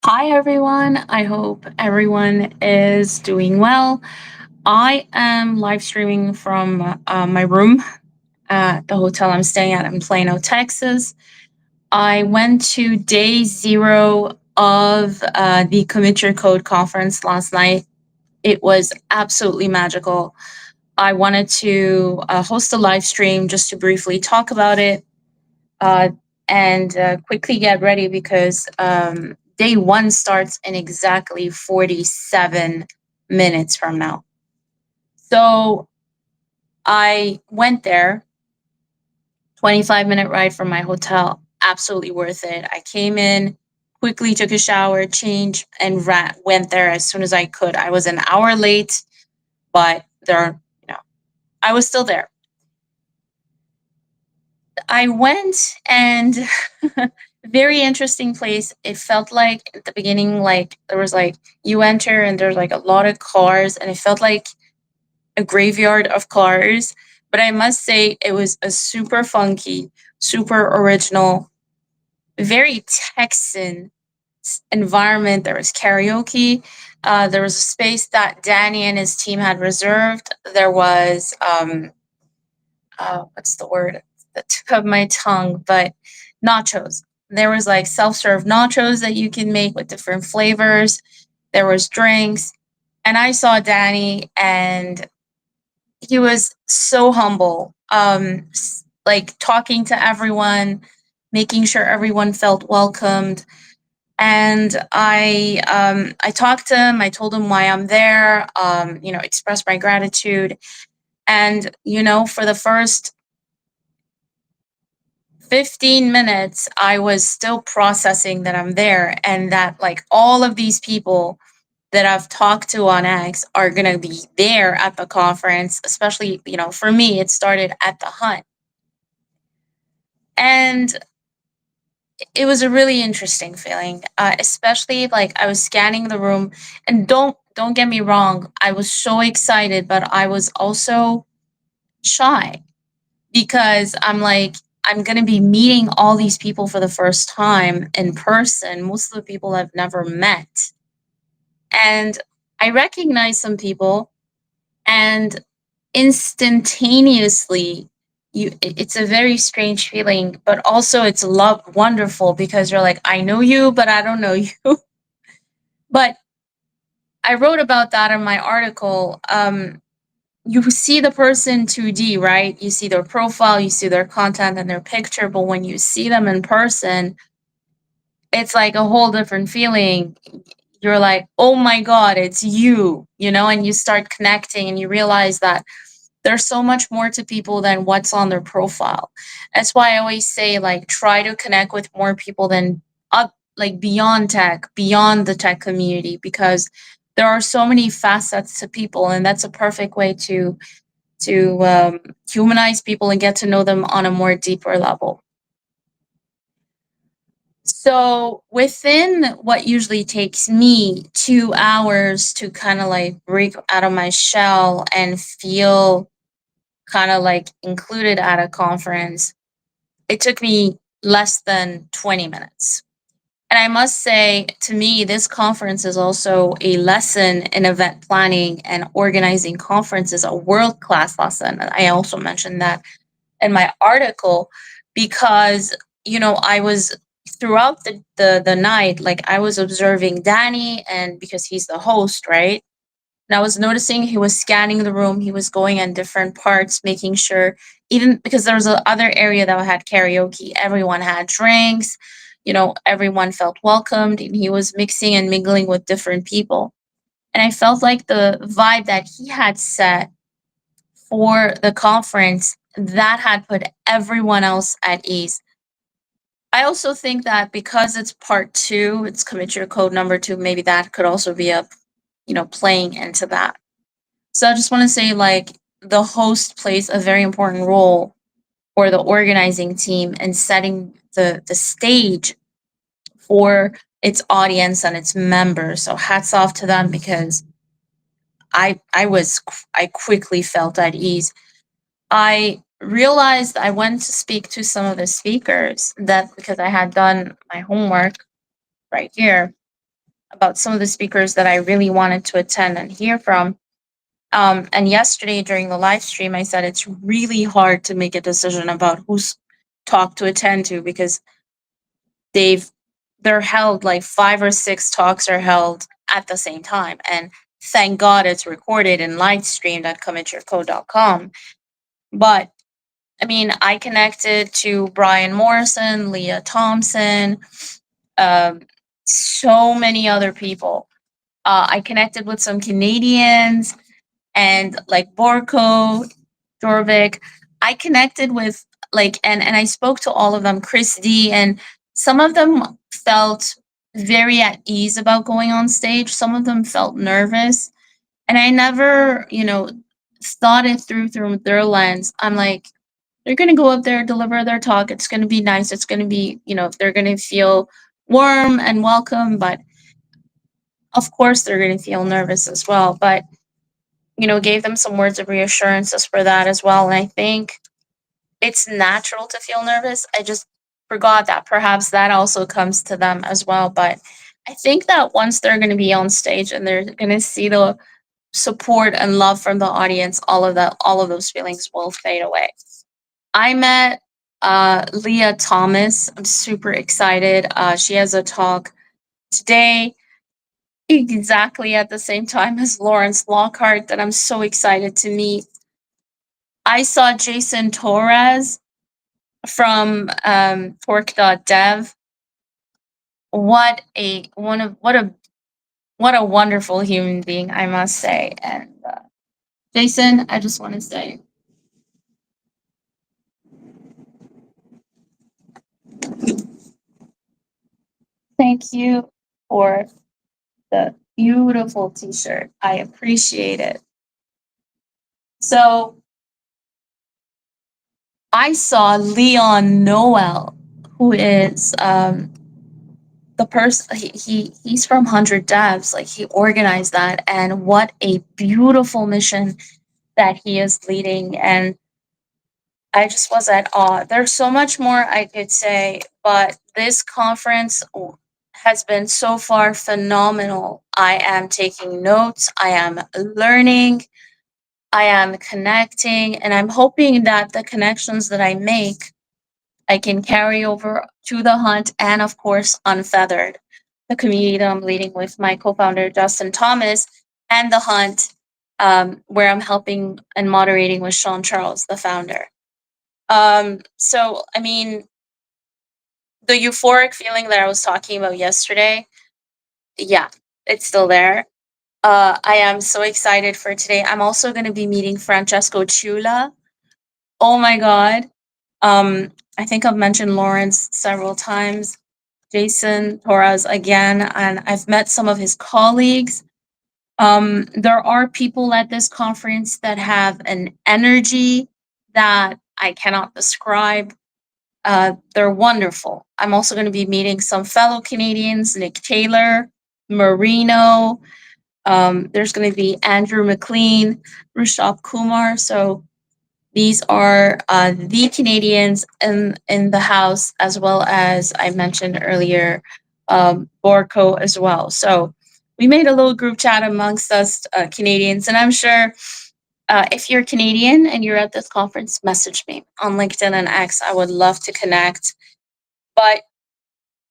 Hi, everyone. I hope everyone is doing well. I am live streaming from my room at the hotel I'm staying at in Plano, Texas. I went to day zero of the Commit Your Code conference last night. It was absolutely magical. I wanted to host a live stream just to briefly talk about it uh, and quickly get ready because day one starts in exactly 47 minutes from now. So I went there, 25-minute ride from my hotel, absolutely worth it. I came in, quickly took a shower, changed, and went there as soon as I could. I was an hour late, but I was still there. I went and very interesting place. It felt like at the beginning, like there was like you enter and there's like a lot of cars, and it felt like a graveyard of cars. But I must say, it was a super funky, super original, very Texan environment. There was karaoke. There was a space that Danny and his team had reserved. There was what's the word? The tip of my tongue, but nachos. There was like self-serve nachos that you can make with different flavors. There was drinks, and I saw Danny, and he was so humble. Like talking to everyone, making sure everyone felt welcomed. And I talked to him. I told him why I'm there. Expressed my gratitude. And for the first 15 minutes, I was still processing that I'm there and that like all of these people that I've talked to on X are going to be there at the conference, especially, for me, it started at the hunt. And it was a really interesting feeling, especially like I was scanning the room, and don't get me wrong, I was so excited, but I was also shy because I'm like, I'm going to be meeting all these people for the first time in person. Most of the people I've never met. And I recognize some people, and instantaneously, it's a very strange feeling, but also it's wonderful because you're like, I know you, but I don't know you. But I wrote about that in my article. You see the person 2D, right? You see their profile, you see their content and their picture, but when you see them in person, it's like a whole different feeling. You're like, oh my God, it's you, and you start connecting and you realize that there's so much more to people than what's on their profile. That's why I always say, like, try to connect with more people than up, like beyond tech, beyond the tech community, because there are so many facets to people, and that's a perfect way to humanize people and get to know them on a more deeper level. So within what usually takes me 2 hours to kind of like break out of my shell and feel kind of like included at a conference, it took me less than 20 minutes. And I must say, to me, this conference is also a lesson in event planning and organizing conferences, a world class lesson. And I also mentioned that in my article because, I was throughout the night, like I was observing Danny, and because he's the host, right? And I was noticing he was scanning the room. He was going in different parts, making sure, even because there was a other area that had karaoke, everyone had drinks, everyone felt welcomed, and he was mixing and mingling with different people. And I felt like the vibe that he had set for the conference that had put everyone else at ease. I also think that because it's part two, it's commit your code number two, maybe that could also be playing into that. So I just want to say, like, the host plays a very important role, or the organizing team, in setting the stage for its audience and its members. So hats off to them because I quickly felt at ease. I realized I went to speak to some of the speakers, that because I had done my homework right here. about some of the speakers that I really wanted to attend and hear from. And yesterday during the live stream, I said it's really hard to make a decision about whose talk to attend to because they've they're held like 5 or 6 talks are held at the same time. And thank God it's recorded and live streamed at commityourcode.com. But I mean, I connected to Brian Morrison, Leah Thompson, um, so many other people. I connected with some Canadians and like Borko, Jorvik. I connected with like and I spoke to all of them, Chris D, and some of them felt very at ease about going on stage. Some of them felt nervous. And I never, thought it through their lens. I'm like, they're gonna go up there, deliver their talk. It's gonna be nice. It's gonna be, they're gonna feel warm and welcome, but of course they're gonna feel nervous as well. But gave them some words of reassurances for that as well. And I think it's natural to feel nervous. I just forgot that perhaps that also comes to them as well. But I think that once they're going to be on stage and they're going to see the support and love from the audience, all of those feelings will fade away. I met Leah Thomas. I'm super excited. She has a talk today exactly at the same time as Lawrence Lockhart that I'm so excited to meet. I saw Jason Torres from Torque.dev. What a wonderful human being, I must say. And Jason, I just want to say thank you for the beautiful T-shirt. I appreciate it. So I saw Leon Noel, who is the person he's from 100 Devs. Like he organized that, and what a beautiful mission that he is leading. And I just was at awe. There's so much more I could say, but this conference has been so far phenomenal. I am taking notes, I am learning, I am connecting, and I'm hoping that the connections that I make, I can carry over to the hunt and, of course, Unfeathered, the community that I'm leading with my co founder, Justin Thomas, and the hunt, where I'm helping and moderating with Sean Charles, the founder. So I mean, the euphoric feeling that I was talking about yesterday, yeah, it's still there. I am so excited for today. I'm also going to be meeting Francesco Chula. Oh my God. I think I've mentioned Lawrence several times, Jason Torres again, and I've met some of his colleagues. There are people at this conference that have an energy that I cannot describe. They're wonderful. I'm also going to be meeting some fellow Canadians, Nick Taylor, Marino. There's going to be Andrew McLean, Rishabh Kumar. So these are the Canadians in the house, as well as I mentioned earlier, Borco as well. So we made a little group chat amongst us Canadians, and I'm sure if you're Canadian and you're at this conference, message me on LinkedIn and X. I would love to connect. But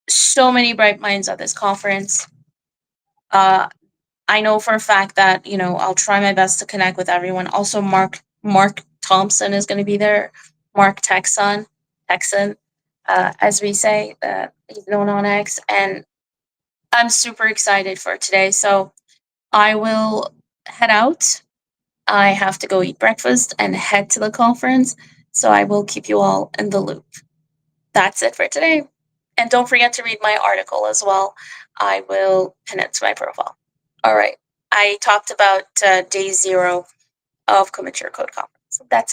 so many bright minds at this conference. Uh, I know for a fact that I'll try my best to connect with everyone. Also, Mark Thompson is going to be there. Mark Texan, as we say, he's known on X, and I'm super excited for today. So I will head out. I have to go eat breakfast and head to the conference. So I will keep you all in the loop. That's it for today. And don't forget to read my article as well. I will pin it to my profile. All right. I talked about day 0 of Commit Your Code conference. That's it.